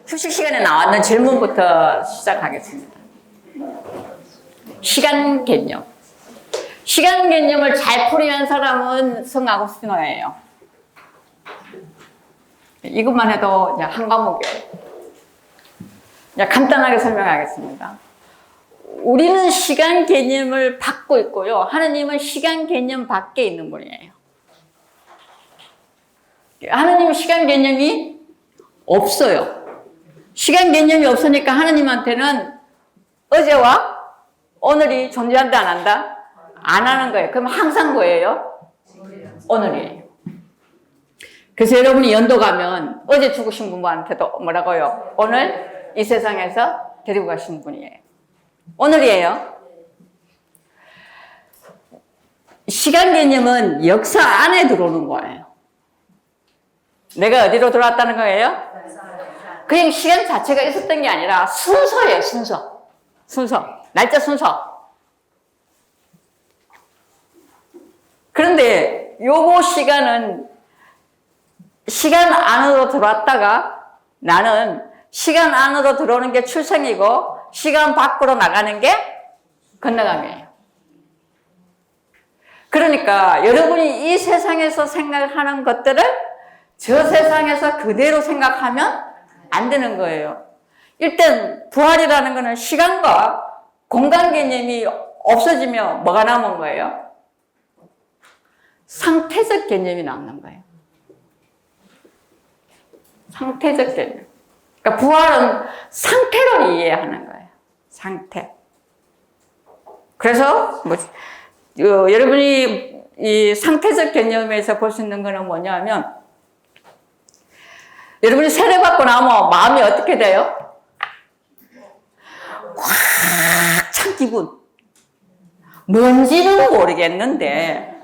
휴식 시간에 나왔는 질문부터 시작하겠습니다. 시간 개념. 시간 개념을 잘 풀이한 사람은 성 아구스티노예요. 이것만 해도 이제 한 과목이에요. 이제 간단하게 설명하겠습니다. 우리는 시간 개념을 받고 있고요. 하느님은 시간 개념 밖에 있는 분이에요. 하느님은 시간 개념이 없어요. 시간 개념이 없으니까 하느님한테는 어제와 오늘이 존재한다 안 한다? 안 하는 거예요. 그럼 항상 뭐예요? 오늘이에요. 그래서 여러분이 연도 가면 어제 죽으신 분한테도 뭐라고요? 오늘 이 세상에서 데리고 가신 분이에요. 오늘이에요. 시간 개념은 역사 안에 들어오는 거예요. 내가 어디로 들어왔다는 거예요? 그냥 시간 자체가 있었던 게 아니라 순서예요, 순서. 순서. 날짜 순서. 그런데 요거 시간은 시간 안으로 들어왔다가 나는 시간 안으로 들어오는 게 출생이고 시간 밖으로 나가는 게 건너감이에요. 그러니까 여러분이 이 세상에서 생각하는 것들을 저 세상에서 그대로 생각하면 안 되는 거예요. 일단 부활이라는 거는 시간과 공간 개념이 없어지면 뭐가 남은 거예요? 상태적 개념이 남는 거예요. 상태적 개념. 그러니까 부활은 상태로 이해하는 거예요. 상태. 그래서 뭐 여러분이 이 상태적 개념에서 볼 수 있는 거는 뭐냐면 여러분이 세례받고 나면 마음이 어떻게 돼요? 확 찬 기분. 뭔지는 모르겠는데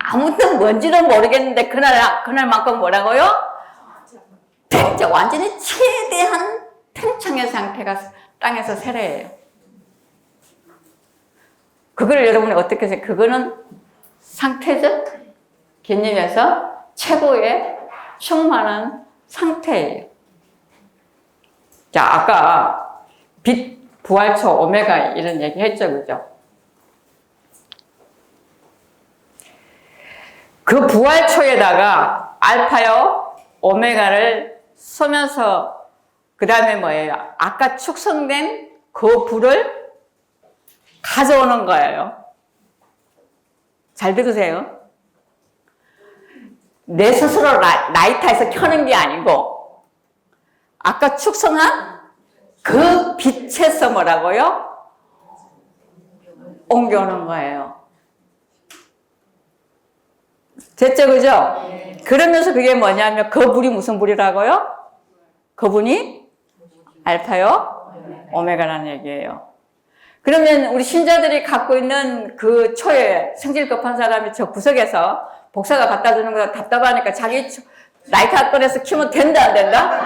아무튼 뭔지는 모르겠는데 그날만큼 뭐라고요? 완전히 최대한 팽창의 상태가 땅에서 세례예요. 그걸 여러분이 어떻게 해서 그거는 상태적 개념에서 최고의 충만한 상태예요. 자, 아까 빛, 부활초, 오메가 이런 얘기 했죠, 그죠? 그 부활초에다가 알파요, 오메가를 쏘면서 그 다음에 뭐예요? 아까 축성된 그 불을 가져오는 거예요. 잘 들으세요. 내 스스로 라이터에서 켜는 게 아니고 아까 축성한 그 빛에서 뭐라고요? 옮겨오는 거예요. 됐죠, 그죠? 그러면서 그게 뭐냐면 그 불이 무슨 불이라고요? 그분이 알파요, 오메가라는 얘기예요. 그러면 우리 신자들이 갖고 있는 그 초에 성질 급한 사람이 저 구석에서 복사가 갖다 주는 거 답답하니까 자기 라이터 꺼내서 켜면 된다, 안 된다?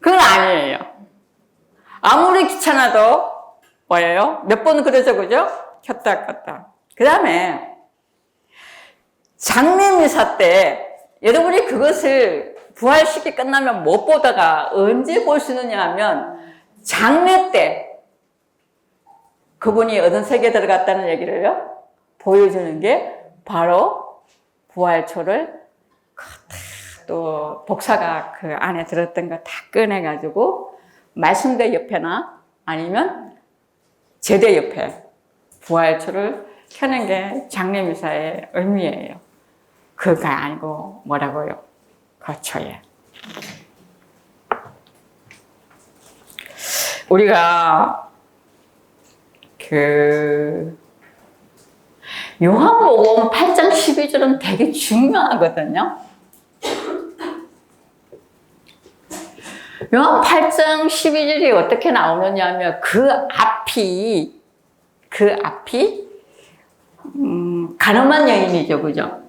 그건 아니에요. 아무리 귀찮아도 뭐예요? 몇 번 그러죠, 그죠? 켰다 껐다. 그 다음에 장례미사 때 여러분이 그것을 부활식이 끝나면 못 보다가 언제 볼 수 있느냐 하면 장례 때 그분이 어떤 세계에 들어갔다는 얘기를요 보여주는 게 바로 부활초를 또 복사가 그 안에 들었던 거 다 꺼내가지고 말씀대 옆에나 아니면 제대 옆에 부활초를 켜는 게 장례미사의 의미예요. 그가 아니고 뭐라고요? 거초에. 우리가 요한복음 8장 12절은 되게 중요하거든요. 요한 8장 12절이 어떻게 나오느냐 하면 그 앞이 가늠한 여인이죠, 그죠?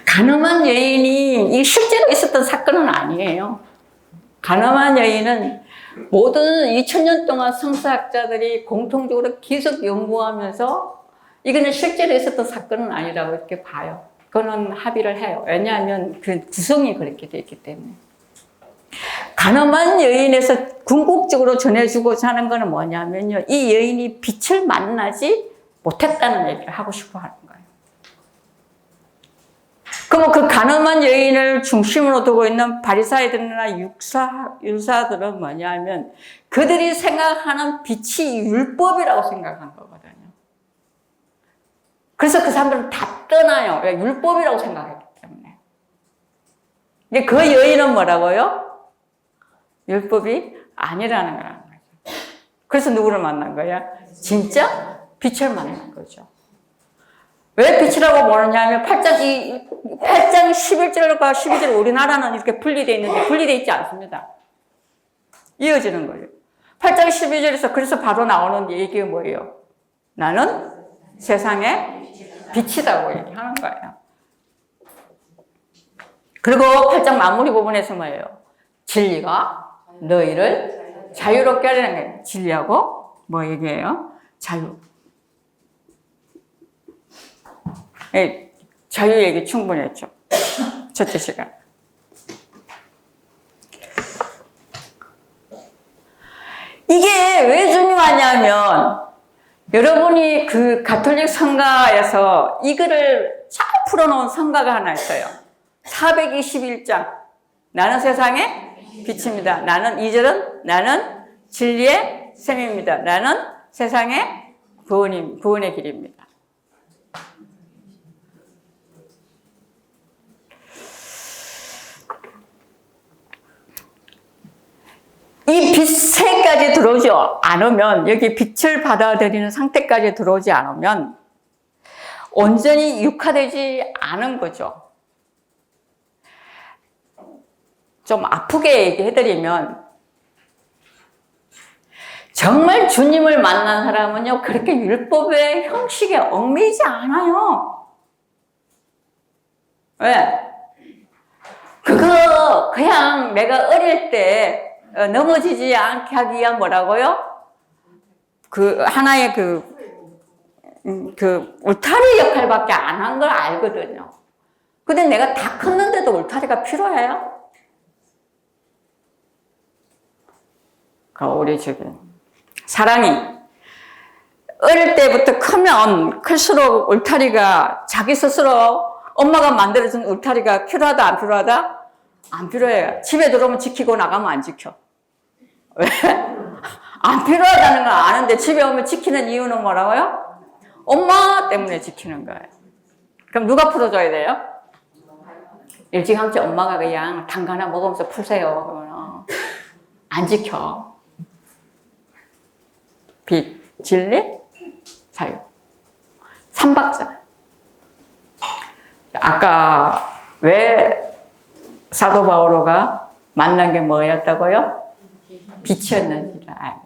가늠한 여인이 이 실제로 있었던 사건은 아니에요. 가늠한 여인은 모든 2000년 동안 성서학자들이 공통적으로 계속 연구하면서 이거는 실제로 있었던 사건은 아니라고 이렇게 봐요. 그거는 합의를 해요. 왜냐하면 그 구성이 그렇게 되어 있기 때문에. 가늠한 여인에서 궁극적으로 전해주고자 하는 거는 뭐냐면요. 이 여인이 빛을 만나지 못했다는 얘기를 하고 싶어 하는 거예요. 그럼 그 가늠한 여인을 중심으로 두고 있는 바리사이들이나 율사들은 뭐냐면 그들이 생각하는 빛이 율법이라고 생각한 거거든요. 그래서 그 사람들은 다 떠나요. 왜? 율법이라고 생각했기 때문에. 근데 그 여인은 뭐라고요? 율법이 아니라는 거라는 거죠. 그래서 누구를 만난 거야? 진짜 빛을 만난 거죠. 왜 빛이라고 부르냐면 8장 11절과 12절 우리나라는 이렇게 분리되어 있는데 분리되어 있지 않습니다. 이어지는 거예요. 8장 12절에서 그래서 바로 나오는 얘기가 뭐예요? 나는 세상의 빛이라고 얘기하는 거예요. 그리고 8장 마무리 부분에서 뭐예요? 진리가 너희를 자유롭게 하려는 거예요. 진리하고 뭐 얘기해요? 자유. 네, 자유 얘기 충분히 했죠. 첫째 시간. 이게 왜 중요하냐면 여러분이 그 가톨릭 성가에서 이거를 잘 풀어놓은 성가가 하나 있어요. 421장. 나는 세상의 빛입니다. 나는 2절은 나는 진리의 샘입니다. 나는 세상의 구원의 길입니다. 이 빛에까지 들어오지 않으면, 여기 빛을 받아들이는 상태까지 들어오지 않으면 온전히 육화되지 않은 거죠. 좀 아프게 얘기해드리면 정말 주님을 만난 사람은요 그렇게 율법의 형식에 얽매이지 않아요. 왜? 그거 그냥 내가 어릴 때 넘어지지 않게 하기 위한 뭐라고요? 그 하나의 그 울타리 역할밖에 안 한 걸 알거든요. 근데 내가 다 컸는데도 울타리가 필요해요? 우리 지금 사랑이 어릴 때부터 크면 클수록 울타리가 자기 스스로 엄마가 만들어준 울타리가 필요하다 안 필요하다? 안 필요해요. 집에 들어오면 지키고 나가면 안 지켜. 왜? 안 필요하다는 걸 아는데 집에 오면 지키는 이유는 뭐라고요? 엄마 때문에 지키는 거예요. 그럼 누가 풀어줘야 돼요? 일찌감치 엄마가 그냥 당 하나 먹으면서 푸세요. 그러면 안 지켜. 빛, 진리, 자유. 3박자. 아까 왜 사도 바오로가 만난 게 뭐였다고요? 빛이었는지라.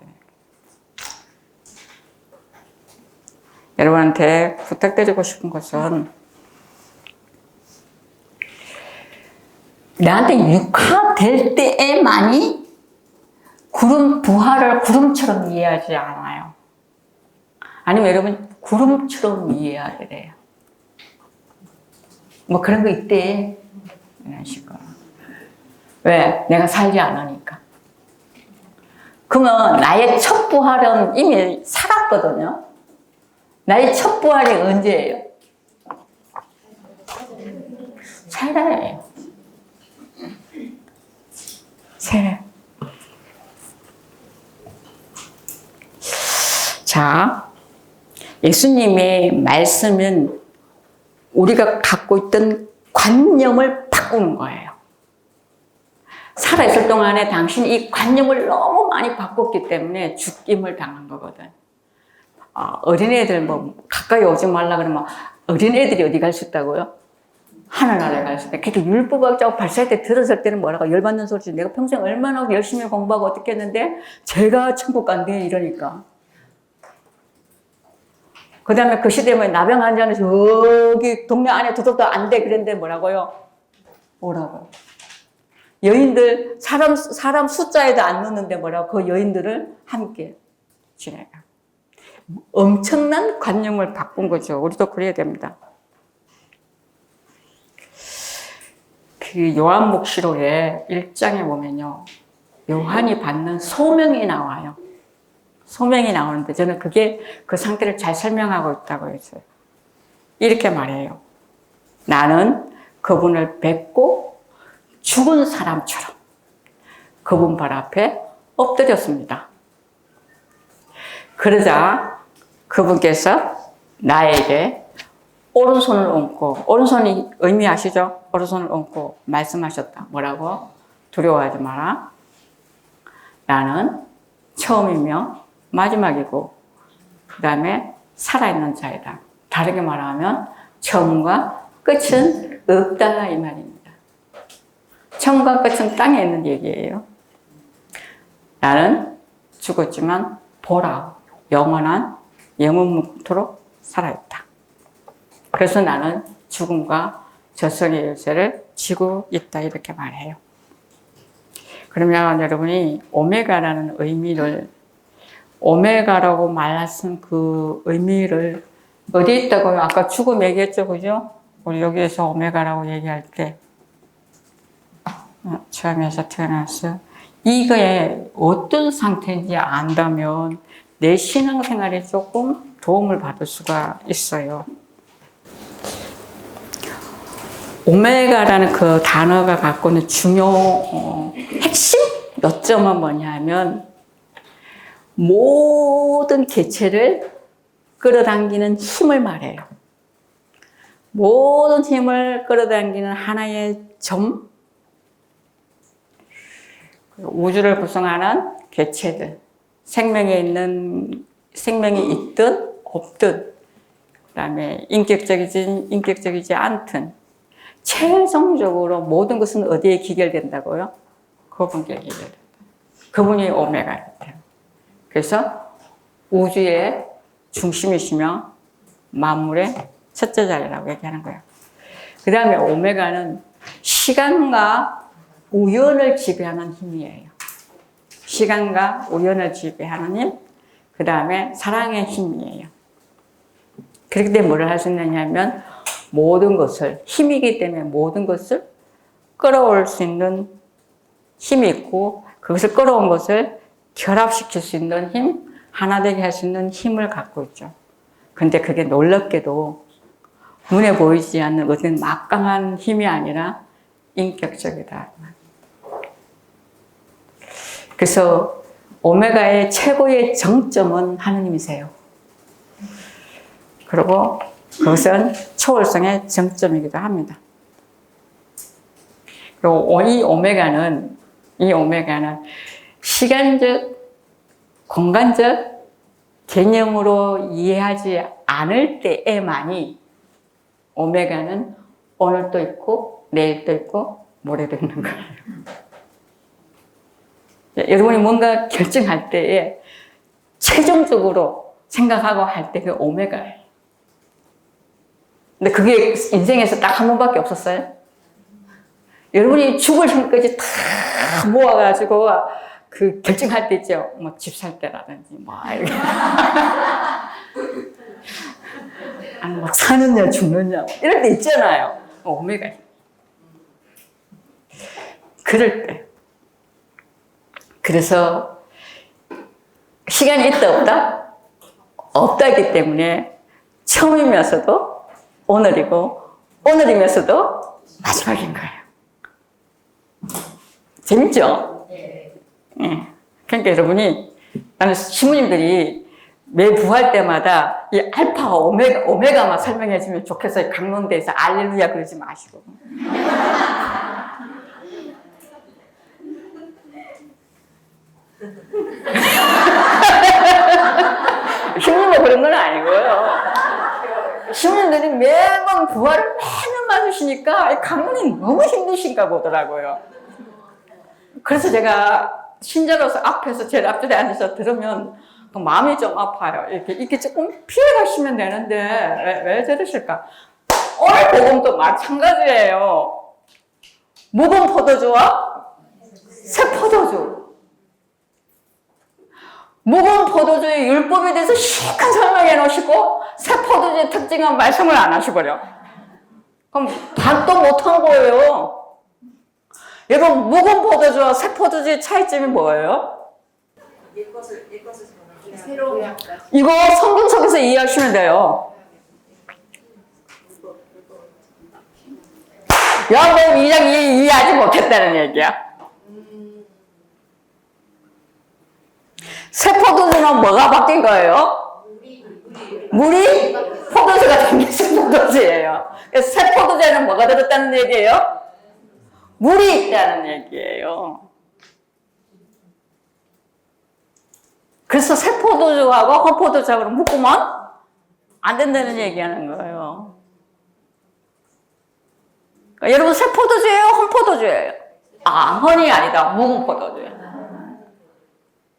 여러분한테 부탁드리고 싶은 것은 나한테 육화될 때에만이 구름 부하를 구름처럼 이해하지 않아요. 아니면 여러분 구름처럼 이해해야 돼요. 뭐 그런 거 있대. 이런 식으로. 왜? 내가 살지 않으니까. 그러면 나의 첫 부활은 이미 살았거든요. 나의 첫 부활이 언제예요? 세례예요. 세례. 자, 예수님의 말씀은 우리가 갖고 있던 관념을 바꾸는 거예요. 살아있을 동안에 당신이 이 관념을 너무 많이 바꿨기 때문에 죽임을 당한 거거든. 어린애들 뭐 가까이 오지 말라 그러면 어린애들이 어디 갈 수 있다고요? 하늘나라에 갈 수 있다. 그렇게 율법학자고 발사할 때 들었을 때는 뭐라고 열받는 소리지. 내가 평생 얼마나 열심히 공부하고 어떻게 했는데 제가 천국 간대 이러니까. 그 다음에 그 시대에 나병 환자는 저기 동네 안에 도둑도 안 돼 그랬는데 뭐라고요? 뭐라고? 여인들 사람 숫자에도 안 넣는데 뭐라고? 그 여인들을 함께 지내요. 엄청난 관념을 바꾼 거죠. 우리도 그래야 됩니다. 그 요한복시록의 1장에 보면요. 요한이 받는 소명이 나와요. 소명이 나오는데 저는 그게 그 상태를 잘 설명하고 있다고 했어요. 이렇게 말해요. 나는 그분을 뵙고 죽은 사람처럼 그분 발 앞에 엎드렸습니다. 그러자 그분께서 나에게 오른손을 얹고, 오른손이 의미 아시죠? 오른손을 얹고 말씀하셨다. 뭐라고? 두려워하지 마라. 나는 처음이며 마지막이고 그 다음에 살아있는 자이다. 다르게 말하면 처음과 끝은 없다 이 말입니다. 처음과 끝은 땅에 있는 얘기예요. 나는 죽었지만 보라 영원한 영원토록 살아있다. 그래서 나는 죽음과 저승의 열쇠를 쥐고 있다 이렇게 말해요. 그러면 여러분이 오메가라는 의미를 오메가라고 말했은 그 의미를 어디에 있다고요? 아까 죽음 얘기했죠, 그죠? 우리 여기에서 오메가라고 얘기할 때 처음에서 태어났어. 이거에 어떤 상태인지 안다면 내 신앙생활에 조금 도움을 받을 수가 있어요. 오메가라는 그 단어가 갖고 있는 핵심 요점은 뭐냐면 모든 개체를 끌어당기는 힘을 말해요. 모든 힘을 끌어당기는 하나의 점, 우주를 구성하는 개체들, 생명이 있든 없든, 그 다음에 인격적이지 않든, 최종적으로 모든 것은 어디에 기결된다고요? 그분께 기결된다. 그분이 오메가입니다. 그래서 우주의 중심이시며 만물의 첫째 자리라고 얘기하는 거예요. 그 다음에 오메가는 시간과 우연을 지배하는 힘이에요. 시간과 우연을 지배하는 힘, 그 다음에 사랑의 힘이에요. 그렇기 때문에 뭐를 할 수 있느냐면 모든 것을, 힘이기 때문에 모든 것을 끌어올 수 있는 힘이 있고 그것을 끌어온 것을 결합시킬 수 있는 힘, 하나 되게 할 수 있는 힘을 갖고 있죠. 근데 그게 놀랍게도 눈에 보이지 않는 어떤 막강한 힘이 아니라 인격적이다. 그래서 오메가의 최고의 정점은 하느님이세요. 그리고 그것은 초월성의 정점이기도 합니다. 그리고 이 오메가는 시간적, 공간적 개념으로 이해하지 않을 때에만이 오메가는 오늘도 있고 내일도 있고 모레도 있는 거예요. 여러분이 뭔가 결정할 때에 최종적으로 생각하고 할 때 그 오메가예요. 근데 그게 인생에서 딱 한 번밖에 없었어요. 여러분이 죽을 힘까지 다 모아가지고 그 결정할 때 있죠. 뭐 집 살 때라든지 뭐 이렇게. 아니 뭐 사느냐 죽느냐 이럴 때 있잖아요. 오메가. 그럴 때. 그래서 시간이 있다 없다? 없다기 때문에 처음이면서도 오늘이고 오늘이면서도 마지막인 거예요. 재밌죠? 네. 그러니까 여러분이 나는 신부님들이 매 부활 때마다 이 알파와 오메가만 설명해 주면 좋겠어요. 강론대에서 알렐루야 그러지 마시고. 신부님은 그런 건 아니고요. 신부님들이 매번 부활을 매년 맞으시니까 강론이 너무 힘드신가 보더라고요. 그래서 제가 신자로서 앞에서 제일 앞줄에 앉아서 들으면 마음이 좀 아파요. 이렇게 조금 피해 가시면 되는데 왜 저러실까? 오늘 복음도 마찬가지예요. 묵은 포도주와 새 포도주. 묵은 포도주의 율법에 대해서 시간 설명해 놓으시고 새 포도주의 특징은 말씀을 안 하시고요. 그럼 답도 못한 거예요. 여러분, 묵은 포도주와 새 포도주의 차이점이 뭐예요? 이거 성경 속에서 이해하시면 돼요. 야곱은 2장 이해하지 못했다는 얘기야. 새 포도주는 뭐가 바뀐 거예요? 물이 포도주가 된 게 새 포도주예요. 새 포도주에는 뭐가 들었다는 얘기예요? 물이 있다는 얘기예요. 그래서 새 포도주하고 헛포도주하고 묶으면 안 된다는 얘기하는 거예요. 그러니까 여러분, 새 포도주예요? 헛포도주예요? 헌이 아니다. 묵은 포도주예요.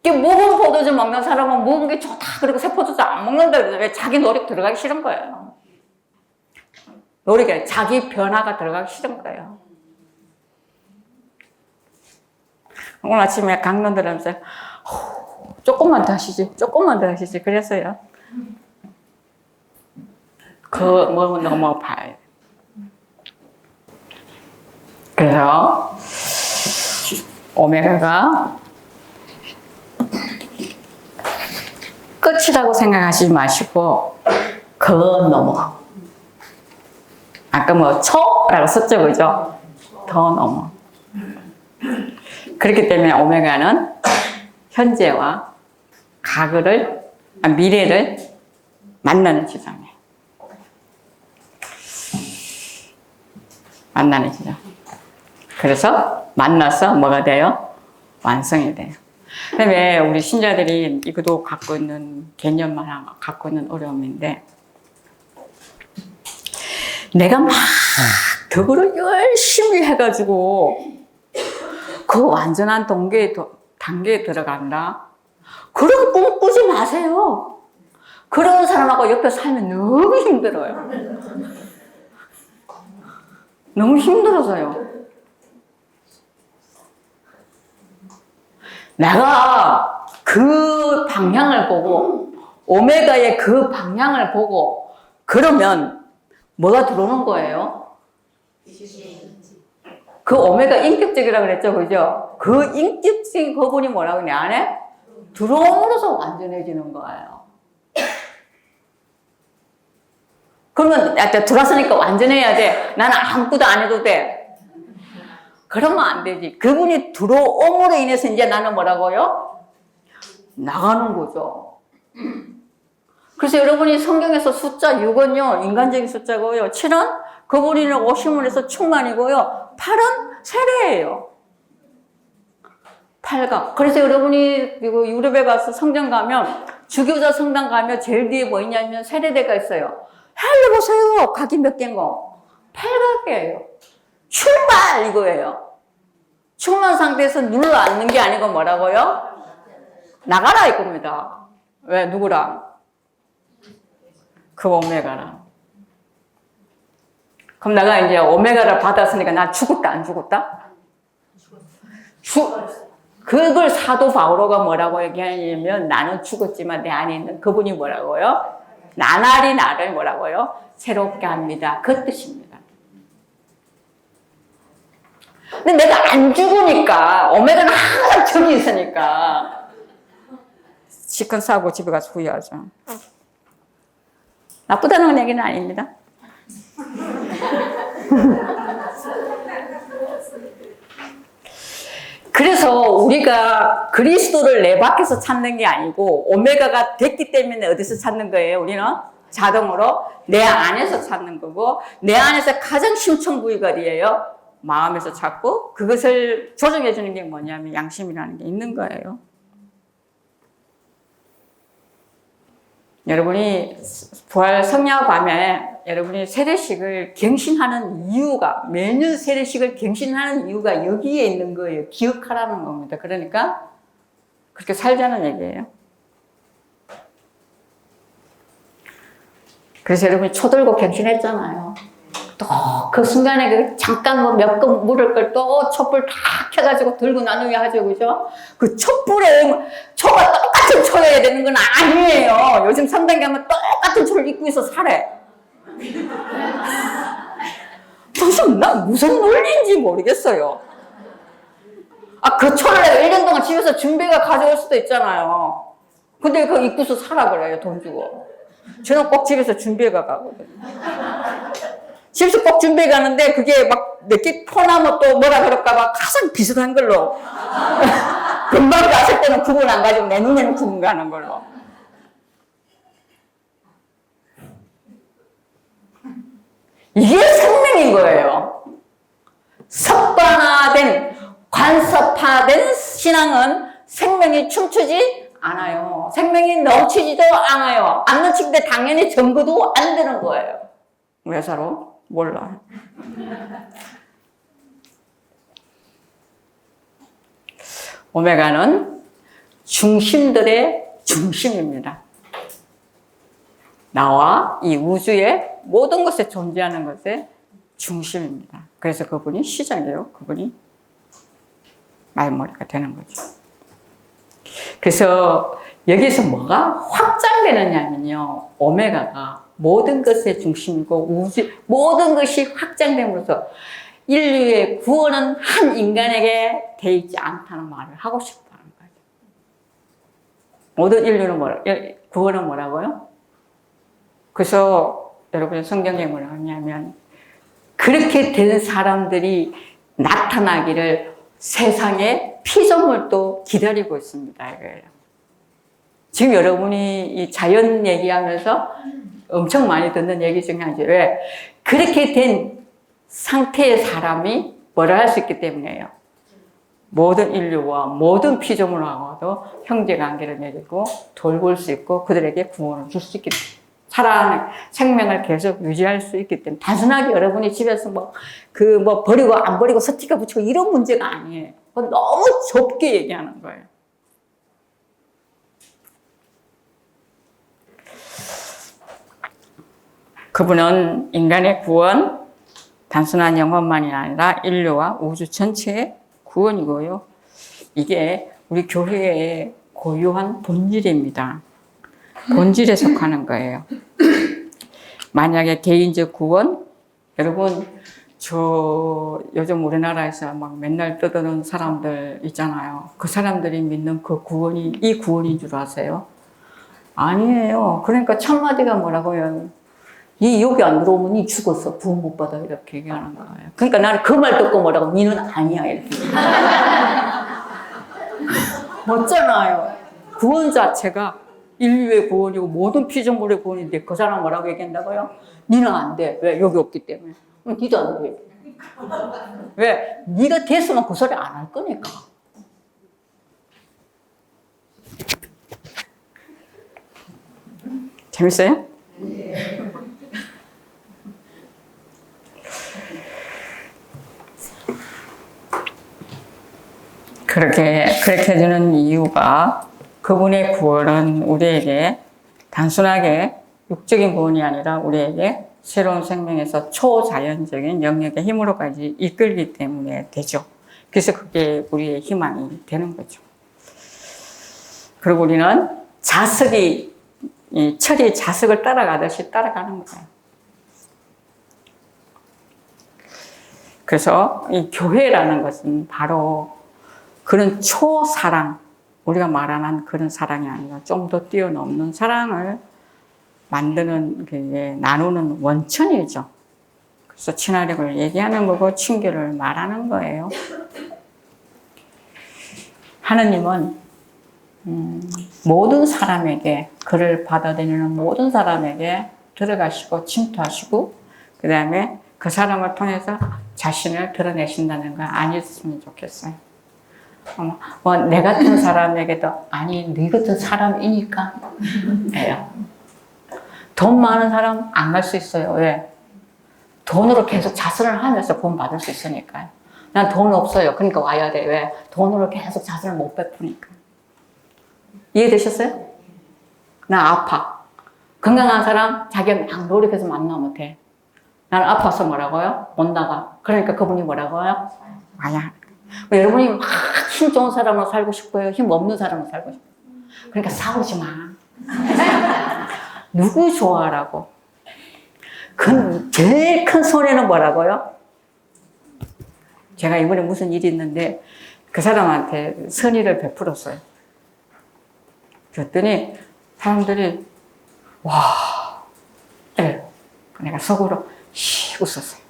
묵은 포도주 먹는 사람은 묵은 게 좋다. 그리고 새 포도주 안 먹는다. 왜? 자기 노력 들어가기 싫은 거예요. 노력이 자기 변화가 들어가기 싫은 거예요. 오늘 아침에 강론 들으면서 조금만 더 하시지. 조금만 더 하시지. 그랬어요. 뭐 넘어봐요. 그래서 오메가가 끝이라고 생각하지 마시고 그 넘어. 아까 뭐 초라고 썼죠, 그죠? 더 넘어. 그렇기 때문에 오메가는 현재와 미래를 만나는 지점이에요. 만나는 지점. 그래서 만나서 뭐가 돼요? 완성이 돼요. 그다음에 우리 신자들이 이것도 갖고 있는 개념만 갖고 있는 어려움인데, 내가 막 덕을 열심히 해가지고 그 완전한 단계에 들어간다. 그런 꿈 꾸지 마세요. 그런 사람하고 옆에 살면 너무 힘들어요. 너무 힘들어서요. 내가 그 방향을 보고, 오메가의 그 방향을 보고, 그러면 뭐가 들어오는 거예요? 그 오메가 인격적이라고 그랬죠, 그죠? 그 인격적인 부분이 뭐라고 내 안에 들어오면서 완전해지는 거예요. 그러면 들어왔으니까 완전해야 돼. 나는 아무것도 안 해도 돼. 그러면 안 되지. 그분이 들어옴으로 인해서 이제 나는 뭐라고요? 나가는 거죠. 그래서 여러분이 성경에서 숫자 6은요, 인간적인 숫자고요. 7은 그분이 오심을 해서 충만이고요. 8은 세례예요. 8가. 그래서 여러분이 유럽에 가서 성전 가면, 주교자 성당 가면 제일 뒤에 뭐 있냐면 세례대가 있어요. 해보세요. 각이 몇 개인 거. 8각이에요. 출발! 이거예요. 충만 상태에서 눌러 앉는 게 아니고 뭐라고요? 나가라 이겁니다. 왜? 누구랑? 그 오메가랑. 그럼 내가 이제 오메가를 받았으니까 나 죽었다, 안 죽었다? 그걸 사도 바오로가 뭐라고 얘기하냐면, 나는 죽었지만 내 안에 있는 그분이 뭐라고요? 나날이 나를 뭐라고요? 새롭게 합니다. 그 뜻입니다. 근데 내가 안 죽으니까, 오메가는 항상 정이 있으니까, 시큰 싸고 집에 가서 후회하죠. 나쁘다는 얘기는 아닙니다. 그래서 우리가 그리스도를 내 밖에서 찾는 게 아니고 오메가가 됐기 때문에 어디서 찾는 거예요? 우리는 자동으로 내 안에서 찾는 거고, 내 안에서 가장 심층 부위가 어디예요? 마음에서 찾고, 그것을 조정해 주는 게 뭐냐면 양심이라는 게 있는 거예요. 여러분이 부활 성령 밤에 여러분이 세례식을 갱신하는 이유가, 매년 세례식을 갱신하는 이유가 여기에 있는 거예요. 기억하라는 겁니다. 그러니까 그렇게 살자는 얘기예요. 그래서 여러분이 초 들고 갱신했잖아요. 또 그 순간에 그 잠깐 뭐 몇 금 물을 걸 또 촛불 다 켜가지고 들고 나누게 하죠, 그죠? 그 촛불에 초가 똑같은 초여야 되는 건 아니에요. 요즘 성당 가면 똑같은 초를 입고 있어 살해. 무슨 논리인지 모르겠어요. 그 초를 내가 1년 동안 집에서 준비가 가져올 수도 있잖아요. 근데 그거 입고서 사라 그래요, 돈 주고. 저는 꼭 집에서 준비해가 가거든요. 집에서 꼭 준비해 가는데 그게 막 몇 개 포나무 또 뭐라 그럴까봐 가장 비슷한 걸로. 금방 갔을 때는 구분 안 가지고 내 눈에는 구분 가는 걸로. 이게 생명인 거예요. 습관화된, 관습화된 신앙은 생명이 춤추지 않아요. 생명이 넘치지도 않아요. 안 넘치는데 당연히 점거도 안 되는 거예요. 왜 서로? 몰라. 오메가는 중심들의 중심입니다. 나와 이 우주의 모든 것에 존재하는 것의 중심입니다. 그래서 그분이 시작이에요. 그분이 말머리가 되는 거죠. 그래서 여기서 뭐가 확장되느냐면요. 오메가가 모든 것의 중심이고 우주 모든 것이 확장됨으로써 인류의 구원은 한 인간에게 돼 있지 않다는 말을 하고 싶다는 거죠. 모든 인류는 구원은 뭐라고요? 그래서 여러분 성경에 뭐라고 하냐면 그렇게 된 사람들이 나타나기를 세상의 피조물도 기다리고 있습니다. 이거예요. 지금 여러분이 이 자연 얘기하면서 엄청 많이 듣는 얘기 중에 하나죠. 왜? 그렇게 된 상태의 사람이 뭐라 할 수 있기 때문이에요. 모든 인류와 모든 피조물하고도 형제관계를 맺고 돌볼 수 있고 그들에게 구원을 줄 수 있기 때문에 살아가는 생명을 계속 유지할 수 있기 때문에 단순하게 여러분이 집에서 버리고 안 버리고 스티커 붙이고 이런 문제가 아니에요. 너무 좁게 얘기하는 거예요. 그분은 인간의 구원, 단순한 영혼만이 아니라 인류와 우주 전체의 구원이고요. 이게 우리 교회의 고유한 본질입니다. 본질에 속하는 거예요. 만약에 개인적 구원, 여러분, 요즘 우리나라에서 막 맨날 떠드는 사람들 있잖아요. 그 사람들이 믿는 그 구원이 이 구원인 줄 아세요? 아니에요. 그러니까 첫 마디가 뭐라고요? 니 여기 안 들어오면 니 죽었어. 구원 못 받아. 이렇게 얘기하는 거예요. 그러니까 나는 그 말 듣고 뭐라고? 니는 아니야. 이렇게. 멋잖아요. 구원 자체가 인류의 구원이고 모든 피조물의 구원인데 그 사람 뭐라고 얘기한다고요? 니는 안 돼. 왜? 여기 없기 때문에. 니도 안 돼. 왜? 니가 됐으면 그 소리 안 할 거니까. 재밌어요? 그렇게 해주는 이유가 그분의 구원은 우리에게 단순하게 육적인 구원이 아니라 우리에게 새로운 생명에서 초자연적인 영역의 힘으로까지 이끌기 때문에 되죠. 그래서 그게 우리의 희망이 되는 거죠. 그리고 우리는 철이 자석을 따라가듯이 따라가는 거예요. 그래서 이 교회라는 것은 바로 그런 초사랑, 우리가 말하는 그런 사랑이 아니라 좀 더 뛰어넘는 사랑을 만드는, 나누는 원천이죠. 그래서 친화력을 얘기하는 거고 친교를 말하는 거예요. 하느님은 모든 사람에게, 그를 받아들이는 모든 사람에게 들어가시고 침투하시고 그 다음에 그 사람을 통해서 자신을 드러내신다는 거 아니었으면 좋겠어요. 내 같은 사람에게도 아니 네 같은 사람이니까 예요. 돈 많은 사람 안 갈 수 있어요. 왜? 돈으로 계속 자선을 하면서 구원 받을 수 있으니까요. 난 돈 없어요. 그러니까 와야 돼. 왜? 돈으로 계속 자선을 못 베푸니까. 이해되셨어요? 나 아파. 건강한 사람 자기가 막 노력해서 만나면 돼. 나는 아파서 뭐라고요? 못 나가. 그러니까 그분이 뭐라고요? 아야. 여러분이 막 힘 좋은 사람으로 살고 싶어요? 힘 없는 사람으로 살고 싶어요? 그러니까 싸우지 마. 누구 좋아하라고? 제일 큰 손해는 뭐라고요? 제가 이번에 무슨 일이 있는데 그 사람한테 선의를 베풀었어요. 그랬더니 사람들이 와, 이래요. 내가 속으로 씩 웃었어요.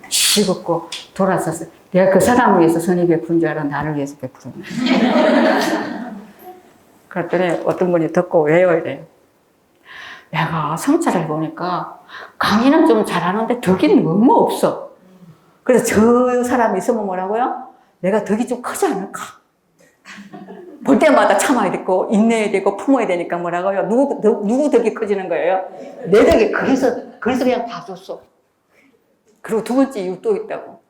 씩 웃고 돌아섰어요. 내가 그 사람을 위해서 선의 베푼 줄 알아. 나를 위해서 베풀었네. 그랬더니 어떤 분이 듣고 왜요? 이래요. 내가 성찰을 보니까 강의는 좀 잘하는데 덕이 너무 없어. 그래서 저 사람이 있으면 뭐라고요? 내가 덕이 좀 크지 않을까? 볼 때마다 참아야 되고 인내해야 되고 품어야 되니까 뭐라고요? 누구 덕이 커지는 거예요? 내 덕이 그래서 그냥 봐줬어. 그리고 두 번째 이유 또 있다고.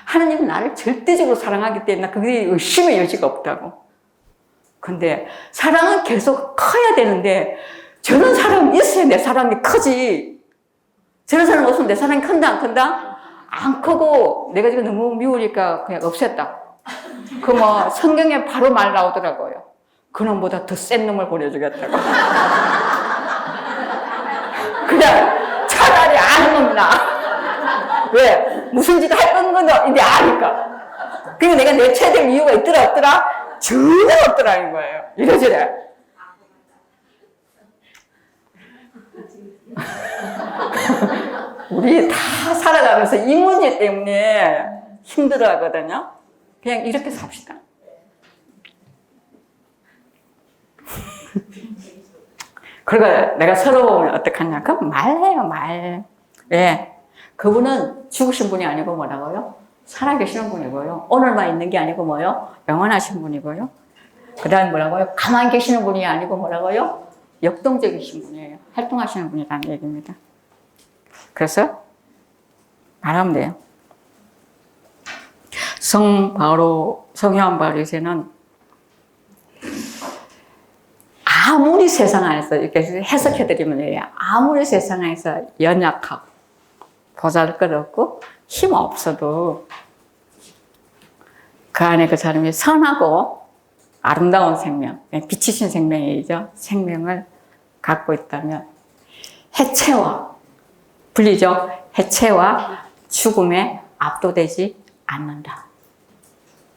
하나님은 나를 절대적으로 사랑하기 때문에 그게 의심의 여지가 없다고. 근데 사랑은 계속 커야 되는데 저런 사람이 있어야 내 사랑이 크지. 저런 사람 없으면 내 사랑이 큰다 안 큰다? 안 크고 내가 지금 너무 미우니까 그냥 없앴다. 그 뭐 성경에 바로 말 나오더라고요. 그놈보다 더 센 놈을 보내주겠다고. 그냥 차라리 아는 놈이나. 왜? 무슨 짓 할 건데 아니까. 그러니까 내가 내쳐야 될 이유가 있더라 없더라? 전혀 없더라는 거예요. 이래저래. 우리 다 살아가면서 이 문제 때문에 힘들어 하거든요. 그냥 이렇게 삽시다. 그리고 내가 서러우면 어떡하냐. 그럼 말해요, 말. 왜? 그분은 죽으신 분이 아니고 뭐라고요? 살아계시는 분이고요. 오늘만 있는 게 아니고 뭐요? 영원하신 분이고요. 그 다음에 뭐라고요? 가만히 계시는 분이 아니고 뭐라고요? 역동적이신 분이에요. 활동하시는 분이라는 얘기입니다. 그래서 말하면 돼요. 성요한 바오로 2세는 아무리 세상 안에서 이렇게 해석해드리면 돼요. 아무리 세상 안에서 연약하고 보잘것없고 힘 없어도 그 안에 그 사람이 선하고 아름다운 생명, 빛이신 생명이죠. 생명을 갖고 있다면 해체와 불리죠. 해체와 죽음에 압도되지 않는다.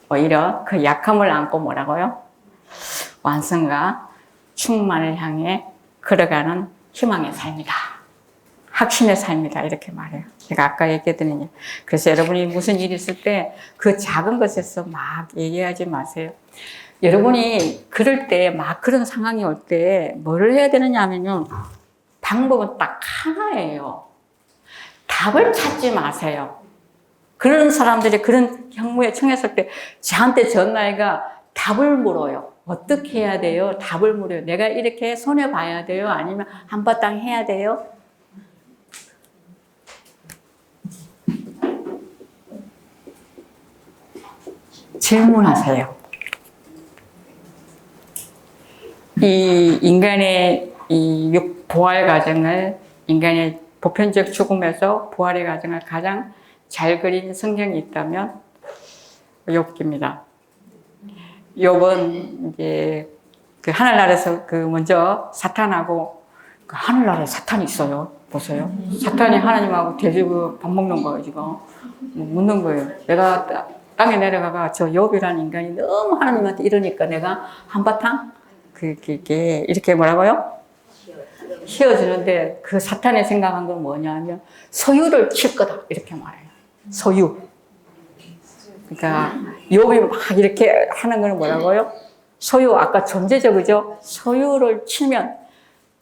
오히려 그 약함을 안고 뭐라고요? 완성과 충만을 향해 걸어가는 희망의 삶이다. 확신의 삶이다. 이렇게 말해요. 제가 아까 얘기했더니. 그래서 여러분이 무슨 일이 있을 때 그 작은 것에서 막 얘기하지 마세요. 여러분이 그럴 때 막 그런 상황이 올 때 뭐를 해야 되느냐 하면요. 방법은 딱 하나예요. 답을 찾지 마세요. 그런 사람들이 그런 경무에 처했을 때 저한테 전화해가 답을 물어요. 어떻게 해야 돼요? 답을 물어요. 내가 이렇게 손해봐야 돼요? 아니면 한바탕 해야 돼요? 질문하세요. 이 인간의 이 부활 과정을, 인간의 보편적 죽음에서 부활의 과정을 가장 잘 그린 성경이 있다면 욥기입니다. 욥은 이제 그 하늘나라에서 그 먼저 사탄하고 그 하늘나라에 사탄이 있어요. 보세요. 사탄이 하나님하고 대립을 밥 먹는 거예요, 지금. 묻는 거예요. 내가 땅에 내려가가 저 욥이라는 인간이 너무 하나님한테 이러니까 내가 한바탕 이렇게 뭐라고요? 휘어지는데 그 사탄이 생각한 건 뭐냐면 소유를 칠 거다 이렇게 말해요. 소유. 그러니까 욥이 막 이렇게 하는 건 뭐라고요? 소유. 아까 존재적이죠? 소유를 치면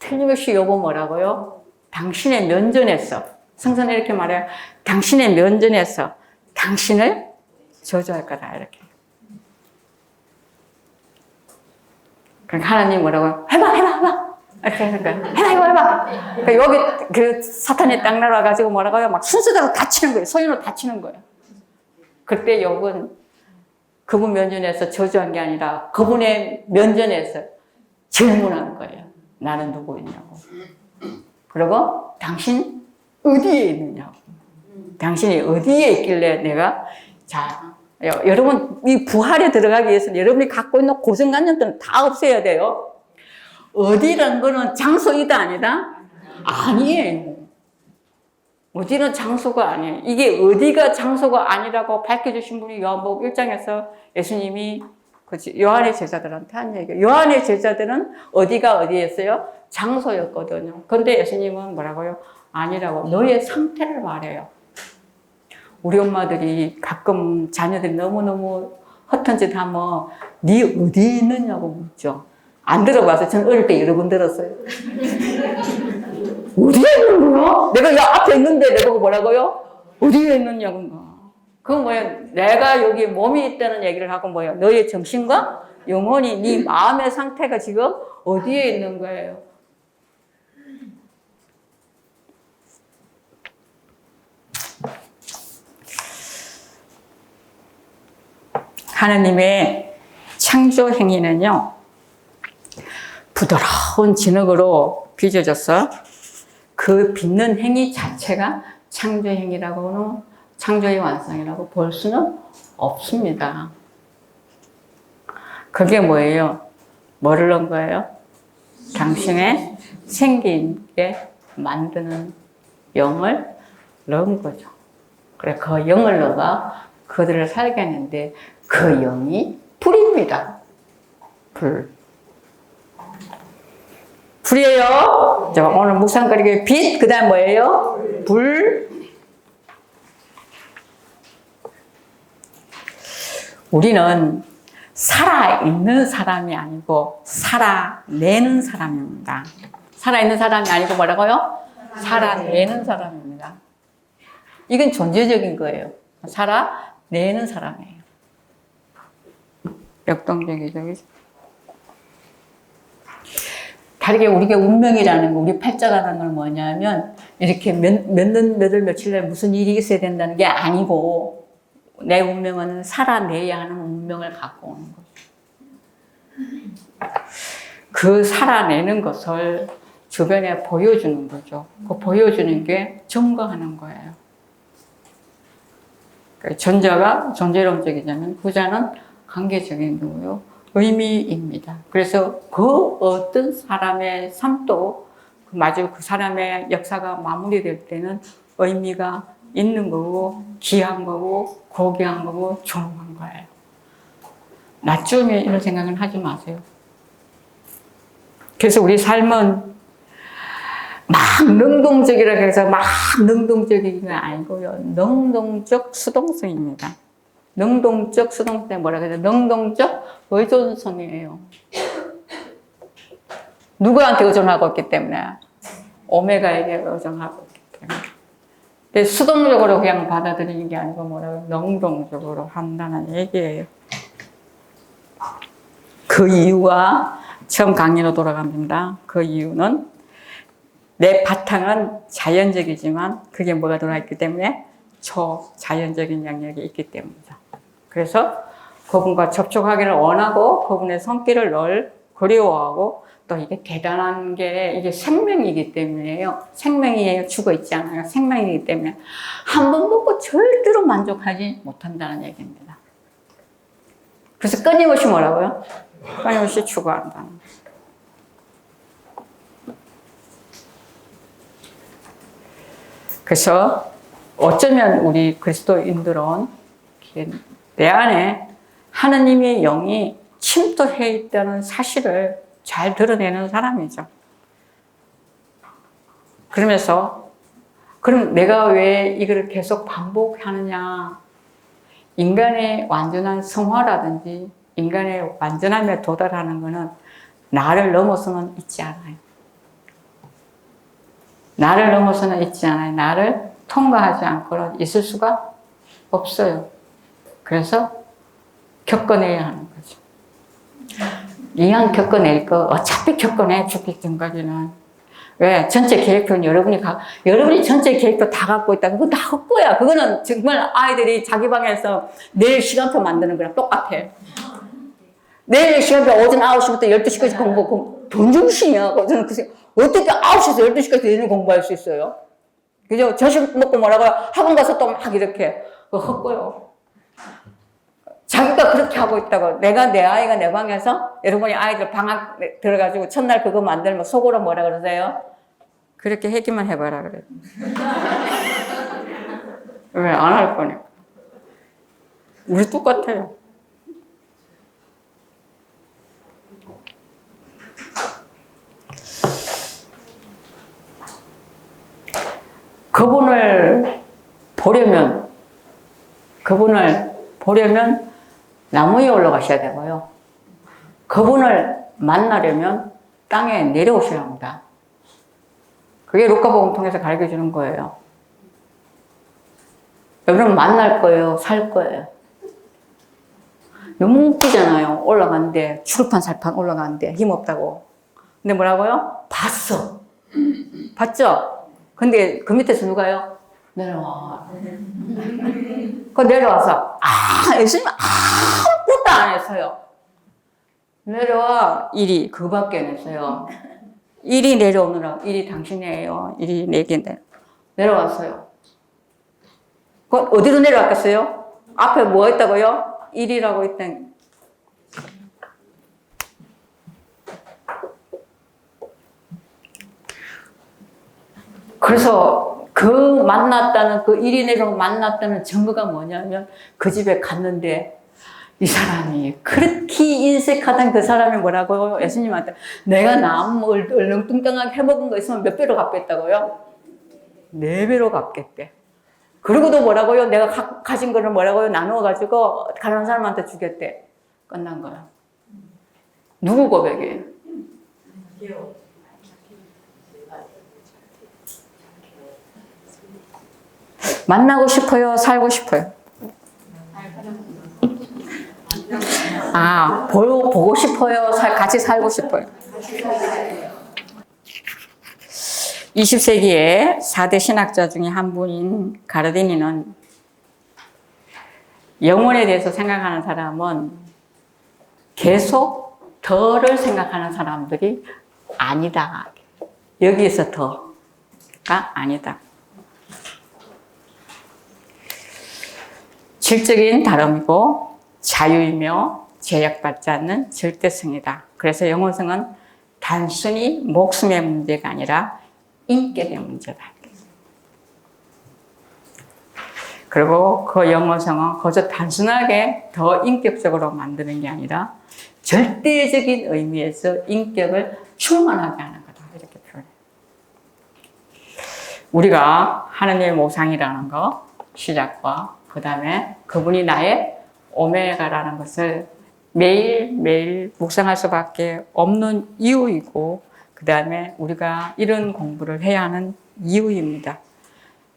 틀림없이 욥은 뭐라고요? 당신의 면전에서, 성서는 이렇게 말해요. 당신의 면전에서 당신을 저주할 거다 이렇게. 그러니까 하나님 뭐라고요? 해봐 이렇게 하는 거예요. 해봐 그러니까 여기 그 사탄이 딱 날아가지고 뭐라고요? 막 순서대로 다치는 거예요. 소유로 다치는 거예요. 그때 욥은 그분 면전에서 저주한 게 아니라 그분의 면전에서 질문한 거예요. 나는 누구였냐고. 그리고 당신 어디에 있느냐고. 당신이 어디에 있길래 내가, 자, 여러분, 이 부활에 들어가기 위해서는 여러분이 갖고 있는 고정관념들은 다 없애야 돼요. 어디란 거는 장소이다, 아니다? 아니에요. 어디는 장소가 아니에요. 이게 어디가 장소가 아니라고 밝혀주신 분이 요한복음 1장에서 예수님이 요한의 제자들한테 한 얘기예요. 요한의 제자들은 어디가 어디였어요? 장소였거든요. 그런데 예수님은 뭐라고요? 아니라고. 너의 상태를 말해요. 우리 엄마들이 가끔 자녀들이 너무너무 허튼 짓 하면 네 어디에 있느냐고 묻죠. 안 들어봐서 저는 어릴 때 여러 번 들었어요. 어디에 있는 거야? 내가 야 앞에 있는데 내가 뭐라고요? 어디에 있느냐고. 그건 뭐예요? 내가 여기 몸이 있다는 얘기를 하고 뭐예요? 너의 정신과 영혼이 네 마음의 상태가 지금 어디에 있는 거예요? 하나님의 창조 행위는요, 부드러운 진흙으로 빚어져서 그 빚는 행위 자체가 창조 행위라고는, 창조의 완성이라고 볼 수는 없습니다. 그게 뭐예요? 뭐를 넣은 거예요? 당신의 생기 있게 만드는 영을 넣은 거죠. 그래, 그 영을 넣어가 그들을 살게 하는데 그 영이 불입니다. 불. 불이에요. 자, 오늘 묵상거리의 빛, 그 다음 뭐예요? 불. 우리는 살아있는 사람이 아니고 살아내는 사람입니다. 살아있는 사람이 아니고 뭐라고요? 살아내는 사람입니다. 이건 존재적인 거예요. 살아내는 사람이에요. 역동적이죠. 다르게 우리가 운명이라는 거, 우리 팔자라는 건 뭐냐면 이렇게 몇 년, 몇 월, 며칠 날 무슨 일이 있어야 된다는 게 아니고 내 운명은 살아내야 하는 운명을 갖고 오는 거죠. 그 살아내는 것을 주변에 보여주는 거죠. 그 보여주는 게 증거하는 거예요. 전자가 존재론적이자면 후자는 관계적인 거고요. 의미입니다. 그래서 그 어떤 사람의 삶도 마주 그 사람의 역사가 마무리될 때는 의미가 있는 거고 귀한 거고 고귀한 거고 존귀한 거예요. 나중에 이런 생각은 하지 마세요. 그래서 우리 삶은 막 능동적이라고 해서 막 능동적인 게 아니고요. 능동적 수동성입니다. 능동적 수동성 뭐라고 해야 돼? 능동적 의존성이에요. 누구한테 의존하고 있기 때문에? 오메가에게 의존하고 있기 때문에. 근데 수동적으로 그냥 받아들이는 게 아니고 뭐라고 능동적으로 한다는 얘기예요. 그 이유가 처음 강의로 돌아갑니다. 그 이유는 내 바탕은 자연적이지만 그게 뭐가 들어있기 때문에 초자연적인 영역이 있기 때문이죠. 그래서 그분과 접촉하기를 원하고 그분의 손길을 늘 그리워하고 또 이게 대단한 게 이게 생명이기 때문에요. 생명이 죽어 있지 않아요. 생명이기 때문에 한 번 먹고 절대로 만족하지 못한다는 얘기입니다. 그래서 끊임없이 뭐라고요? 끊임없이 추구한다는 거예요. 그래서 어쩌면 우리 그리스도인들은 내 안에 하나님의 영이 침투해 있다는 사실을 잘 드러내는 사람이죠. 그러면서 그럼 내가 왜 이걸 계속 반복하느냐? 인간의 완전한 성화라든지 인간의 완전함에 도달하는 것은 나를 넘어서는 있지 않아요. 나를 넘어서는 있지 않아요. 나를 통과하지 않고는 있을 수가 없어요. 그래서 겪어내야 하는 거죠. 이왕 겪어낼 거 어차피 겪어내 죽기 전까지는. 왜? 전체 계획표는 여러분이 전체 계획표 다 갖고 있다. 그거 다 헛거야. 그거는 정말 아이들이 자기 방에서 내일 시간표 만드는 거랑 똑같아. 내일 시간표 오전 9시부터 12시까지 공부, 본중심이야. 저는 어떻게 9시에서 12시까지 내일 공부할 수 있어요? 그죠? 저식 먹고 뭐라고요? 학원 가서 또 막 이렇게. 그거 헛고요. 자기가 그렇게 하고 있다고. 내 아이가 내 방에서, 여러분이 아이들 방학 들어가지고 첫날 그거 만들면 속으로 뭐라 그러세요? 그렇게 얘기만 해봐라 그래요. 왜 안 할 거냐? 우리 똑같아요. 그분을 보려면 나무 위에 올라가셔야 되고요. 그분을 만나려면 땅에 내려오셔야 합니다. 그게 루카복음 통해서 가르쳐 주는 거예요. 여러분 만날 거예요? 살 거예요? 너무 웃기잖아요. 올라가는데 추르판 살판 올라가는데 힘없다고. 근데 뭐라고요? 봤어. 봤죠? 근데 그 밑에서 누가요? 내려와. 그 내려와서 예수님 아무것도 안 했어요. 내려와. 일이 그거밖에 안 했어요. 일이 내려오느라. 일이 당신이에요. 일이 내게 내려왔어요. 그 어디로 내려왔겠어요? 앞에 뭐 했다고요? 일이라고 했던. 그래서 그 만났다는 그 일이 내려오고 만났다는 증거가 뭐냐면 그 집에 갔는데 이 사람이 그렇게 인색하던 그 사람이 뭐라고요? 예수님한테 내가 남 얼렁뚱땅하게 해먹은 거 있으면 몇 배로 갚겠다고요? 4배로 갚겠대. 그리고도 뭐라고요? 내가 가진 거를 뭐라고요? 나누어가지고 가난한 사람한테 주겠대. 끝난 거야. 누구 고백이에요? 만나고 싶어요? 살고 싶어요? 보고 싶어요? 같이 살고 싶어요? 20세기의 4대 신학자 중에 한 분인 가르디니는 영혼에 대해서 생각하는 사람은 계속 더를 생각하는 사람들이 아니다. 여기에서 더가 아니다. 질적인 다름이고 자유이며 제약받지 않는 절대성이다. 그래서 영혼성은 단순히 목숨의 문제가 아니라 인격의 문제다. 그리고 그 영혼성은 그저 단순하게 더 인격적으로 만드는 게 아니라 절대적인 의미에서 인격을 충만하게 하는 거다. 이렇게 표현해요. 우리가 하느님의 모상이라는 거, 시작과 그 다음에 그분이 나의 오메가라는 것을 매일매일 묵상할 수밖에 없는 이유이고, 그 다음에 우리가 이런 공부를 해야 하는 이유입니다.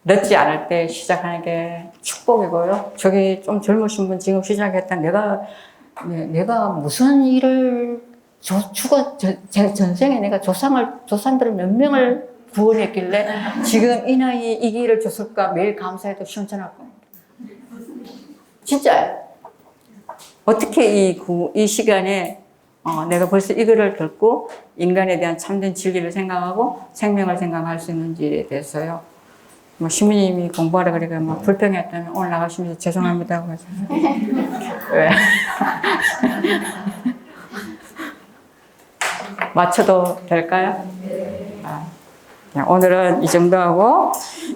늦지 않을 때 시작하는 게 축복이고요. 저기 좀 젊으신 분 지금 시작했다. 내가 무슨 일을 전생에 내가 조상들을 몇 명을 구원했길래 지금 이 나이에 이 길을 줬을까 매일 감사해도 시원찮을 겁니다. 진짜요. 어떻게 이 시간에 내가 벌써 이거를 듣고 인간에 대한 참된 진리를 생각하고 생명을 생각할 수 있는지에 대해서요. 시민님이 공부하라 그러니까 불평했다면 오늘 나가시면서 죄송합니다. 왜? 맞춰도 될까요? 오늘은 이 정도 하고,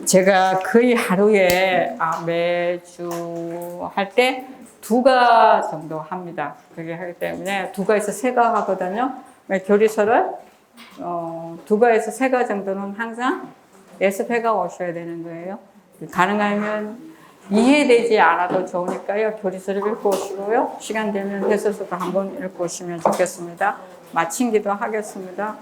제가 거의 하루에 매주 할 때 2가 정도 합니다. 그렇게 하기 때문에 2가에서 3가 하거든요. 교리서를 2가에서 3가 정도는 항상 연습해가 오셔야 되는 거예요. 가능하면 이해되지 않아도 좋으니까요. 교리서를 읽고 오시고요. 시간 되면 해설서도 한번 읽고 오시면 좋겠습니다. 마친 기도하겠습니다.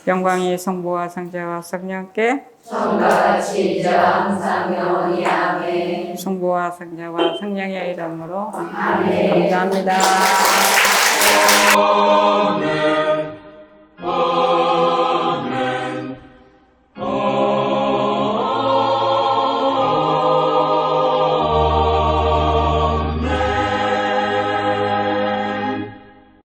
영광이 성부와 성자와 성령께 성같이 이제 항상 영원히 아멘. 성부와 성자와 성령의 이름으로 아멘. 감사합니다. 아멘.